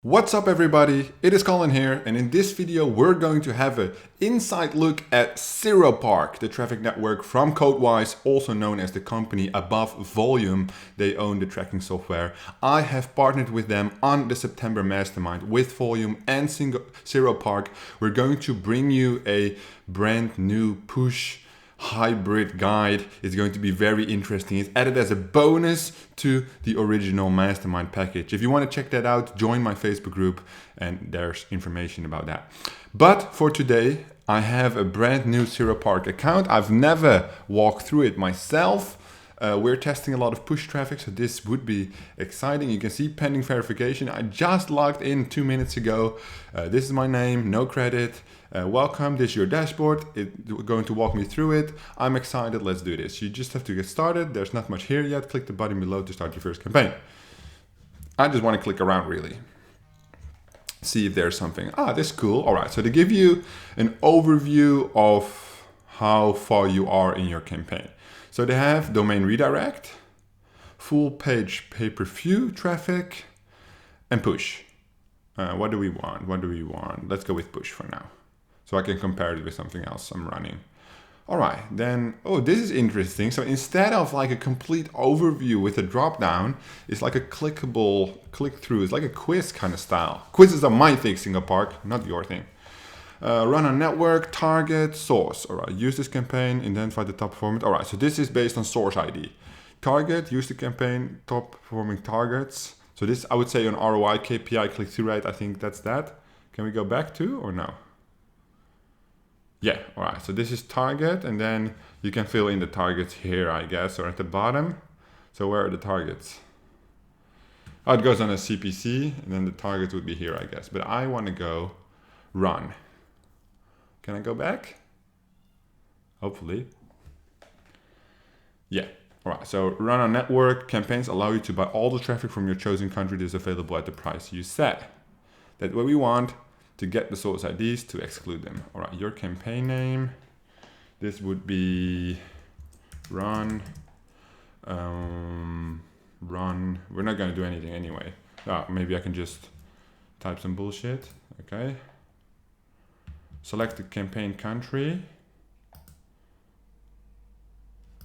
What's up everybody, it is Colin here, and in this video we're going to have an inside look at Zeropark, the traffic network from Codewise, also known as the company above Volume. They own the tracking software. I have partnered with them on the September Mastermind with Volume and Zeropark. We're going to bring you a brand new push hybrid guide. Is going to be very interesting. It's added as a bonus to the original mastermind package. If you want to check that out, join my Facebook group and there's information about that. But for today, I have a brand new Zeropark account. I've never walked through it myself. We're testing a lot of push traffic, so this would be exciting. You can see pending verification. I just logged in 2 minutes ago. This is my name, no credit. Welcome, this is your dashboard. We're going to walk me through it. I'm excited, let's do this. You just have to get started. There's not much here yet. Click the button below to start your first campaign. I just want to click around really. See if there's something. This is cool. All right, so they give you an overview of how far you are in your campaign. So they have domain redirect, full page pay-per-view traffic, and push. What do we want? Let's go with push for now. So I can compare it with something else I'm running. All right, then, this is interesting. So instead of like a complete overview with a drop down, it's like a clickable click-through. It's like a quiz kind of style. Quizzes are my thing, Zeropark, not your thing. Run on network, target, source. All right, use this campaign, identify the top performance. All right, so this is based on source ID. Target, use the campaign, top performing targets. So this, I would say on ROI, KPI, click-through rate, I think that's that. Can we go back to or no? Yeah, all right, so this is target, and then you can fill in the targets here, I guess, or at the bottom. So where are the targets? Oh, it goes on a CPC, and then the targets would be here, I guess. But I want to go run. Can I go back? Hopefully. Yeah. All right. So run on network campaigns allow you to buy all the traffic from your chosen country that is available at the price you set. That's what we want, to get the source IDs, to exclude them. All right. Your campaign name. This would be run. Run. We're not going to do anything anyway. Maybe I can just type some bullshit. Okay. Select the campaign country.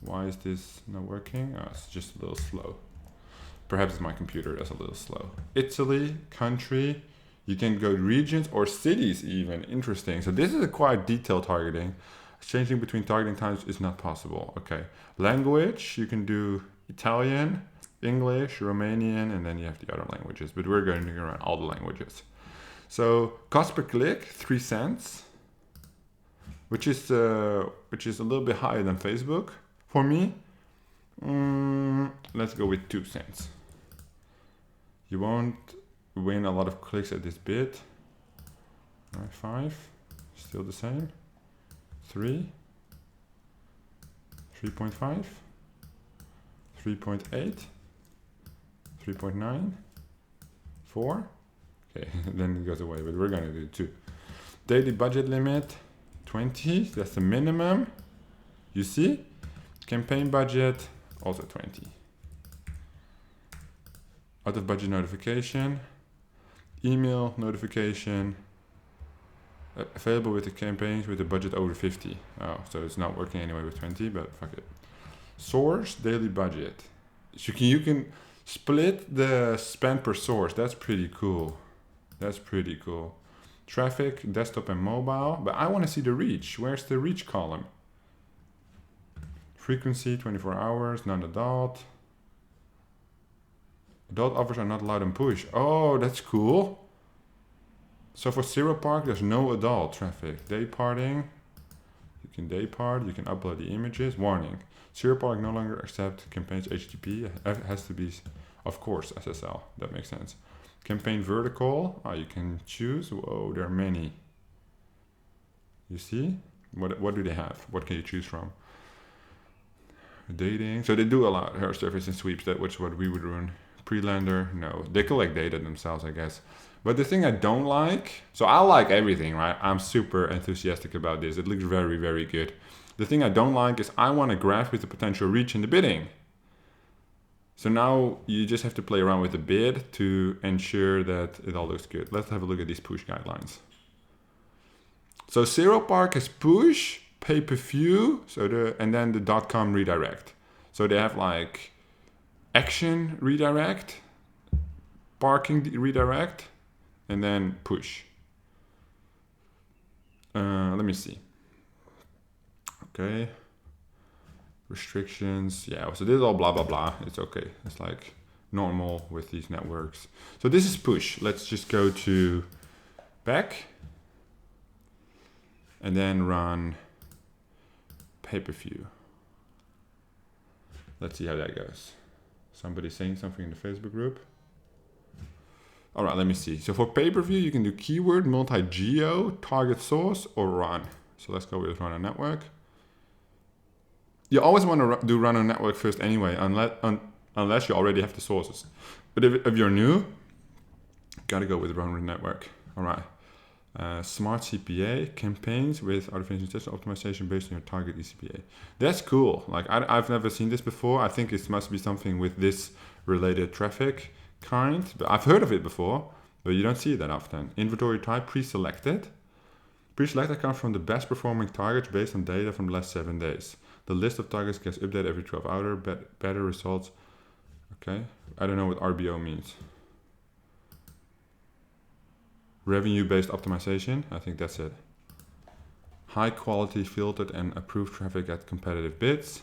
Why is this not working? It's just a little slow. Perhaps it's my computer that's a little slow. Italy, country. You can go regions or cities even. Interesting. So this is a quite detailed targeting. Changing between targeting times is not possible. Okay. Language, you can do Italian, English, Romanian, and then you have the other languages. But we're going to go around all the languages. So cost per click, 3 cents, which is a little bit higher than Facebook for me. Let's go with 2 cents. You won't win a lot of clicks at this bid. All right, 5, still the same. 3, 3.5, 3.8, 3.9, 4. Okay, then it goes away, but we're going to do 2. Daily budget limit, 20. That's the minimum. You see? Campaign budget, also 20. Out of budget notification. Email notification. Available with the campaigns with a budget over 50. Oh, so it's not working anyway with 20, but fuck it. Source, daily budget. So you can split the spend per source. That's pretty cool. That's pretty cool. Traffic, desktop and mobile. But I want to see the reach. Where's the reach column? Frequency, 24 hours, non-adult. Adult offers are not allowed in push. Oh, that's cool. So for Zeropark, there's no adult traffic. Day parting. You can day part. You can upload the images. Warning. Zeropark no longer accept campaigns HTTP. It has to be, of course, SSL. That makes sense. Campaign vertical, you can choose. Whoa, there are many. You see? What do they have? What can you choose from? Dating. So they do a lot. Her surface and sweeps, which is what we would run. Pre-lender, no. They collect data themselves, I guess. But the thing I don't like, so I like everything, right? I'm super enthusiastic about this. It looks very, very good. The thing I don't like is I want a graph with the potential reach in the bidding. So now you just have to play around with the bid to ensure that it all looks good. Let's have a look at these push guidelines. So Zeropark has push, pay-per-view, and then the .com redirect. So they have like action redirect, parking redirect, and then push. Let me see. Okay. Restrictions. Yeah, so this is all blah, blah, blah. It's okay. It's like normal with these networks. So this is push. Let's just go to back and then run pay-per-view. Let's see how that goes. Somebody saying something in the Facebook group. All right, let me see. So for pay-per-view, you can do keyword, multi-geo, target source, or run. So let's go with run on network. You always want to do run on network first anyway, unless you already have the sources. But if you're new, gotta go with run on network. All right. Smart CPA campaigns with artificial intelligence optimization based on your target eCPA. That's cool. Like I've never seen this before. I think it must be something with this related traffic kind. But I've heard of it before, but you don't see it that often. Inventory type pre-selected. Pre-selected comes from the best performing targets based on data from the last 7 days. The list of targets gets updated every 12 hours. Better results. Okay. I don't know what RBO means. Revenue-based optimization. I think that's it. High quality filtered and approved traffic at competitive bids.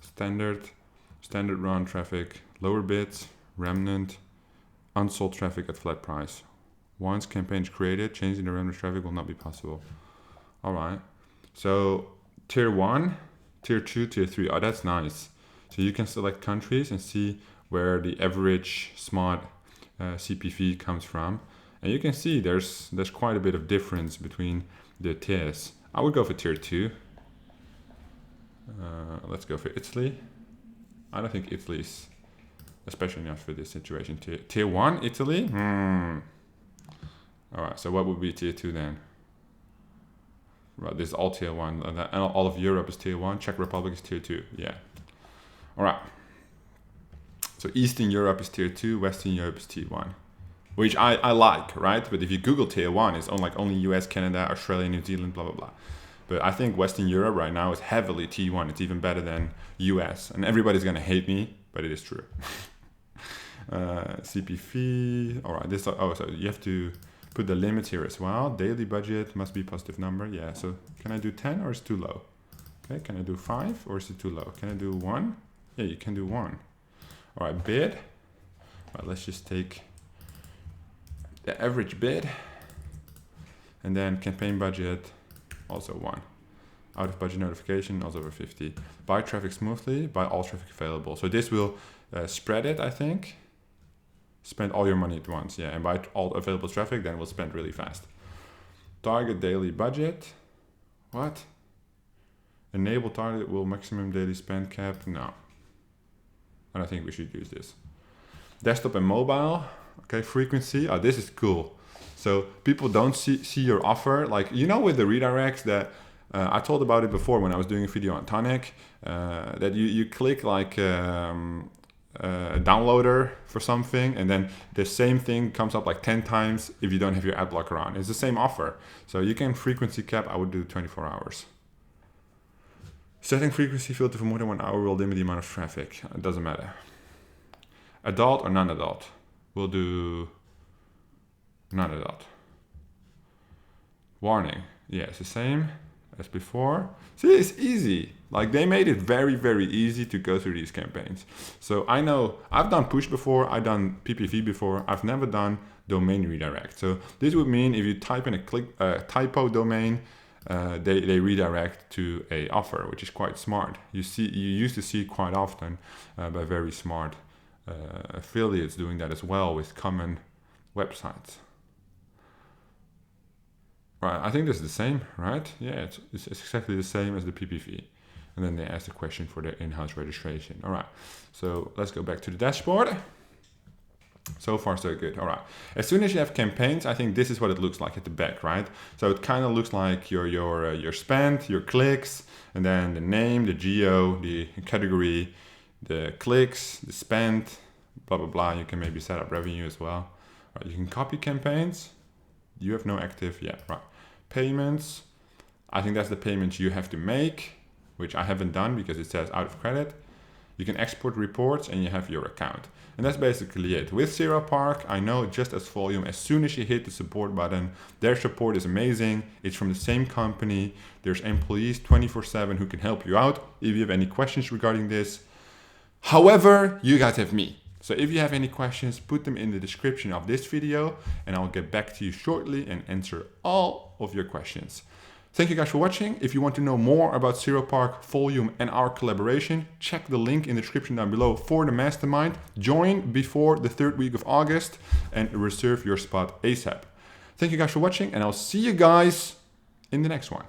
Standard run traffic, lower bids, remnant, unsold traffic at flat price. Once campaign is created, changing the remnant traffic will not be possible. All right. So tier 1, tier 2, tier 3. Oh, that's nice. So you can select countries and see where the average smart CPV comes from. And you can see there's quite a bit of difference between the tiers. I would go for tier 2. Let's go for Italy. I don't think Italy's especially enough for this situation. Tier 1, Italy? All right, so what would be tier 2 then? Right, this is all tier 1. And all of Europe is tier 1. Czech Republic is tier 2. Yeah. All right. So Eastern Europe is tier 2. Western Europe is tier 1. Which I like, right? But if you Google tier 1, it's only US, Canada, Australia, New Zealand, blah, blah, blah. But I think Western Europe right now is heavily tier 1. It's even better than US. And everybody's going to hate me, but it is true. CPV. All right. So you have to put the limits here as well. Daily budget must be a positive number. Yeah. So can I do 10 or is it too low? Okay. Can I do 5 or is it too low? Can I do 1? Yeah, you can do 1. All right. Bid. All right. Let's just take the average bid. And then campaign budget, also 1. Out of budget notification, also over 50. Buy traffic smoothly, buy all traffic available. So this will spread it, I think. Spend all your money at once, yeah, and buy all available traffic, then we'll spend really fast. Target daily budget. What? Enable target will maximum daily spend cap. No. I don't think we should use this. Desktop and mobile. Okay, frequency. Oh, this is cool. So people don't see your offer. Like, you know, with the redirects that I told about it before when I was doing a video on Tonic, that you click like a downloader for something, and then the same thing comes up like 10 times if you don't have your ad blocker on. It's the same offer. So you can frequency cap. I would do 24 hours. Setting frequency filter for more than 1 hour will limit the amount of traffic. It doesn't matter. Adult or non-adult? We'll do non-adult. Warning. Yeah, it's the same as before. See, it's easy. Like, they made it very, very easy to go through these campaigns. So I know I've done push before, I've done PPV before, I've never done domain redirect. So this would mean if you type in a typo domain, they redirect to a offer, which is quite smart. You used to see quite often by very smart affiliates doing that as well with common websites. Right, I think this is the same, right? Yeah, it's exactly the same as the PPV. And then they ask the question for their in-house registration. All right, so let's go back to the dashboard. So far, so good. All right. As soon as you have campaigns, I think this is what it looks like at the back, right? So it kind of looks like your spend, your clicks, and then the name, the geo, the category, the clicks, the spend, blah, blah, blah. You can maybe set up revenue as well. Right, you can copy campaigns. You have no active yet, right? Payments. I think that's the payments you have to make, which I haven't done because it says out of credit. You can export reports and you have your account. And that's basically it. With Zeropark, I know just as Voluum, as soon as you hit the support button, their support is amazing. It's from the same company. There's employees 24/7 who can help you out if you have any questions regarding this. However, you guys have me. So if you have any questions, put them in the description of this video and I'll get back to you shortly and answer all of your questions. Thank you guys for watching. If you want to know more about Zeropark, Voluum and our collaboration, check the link in the description down below for the mastermind. Join before the 3rd week of August and reserve your spot ASAP. Thank you guys for watching and I'll see you guys in the next one.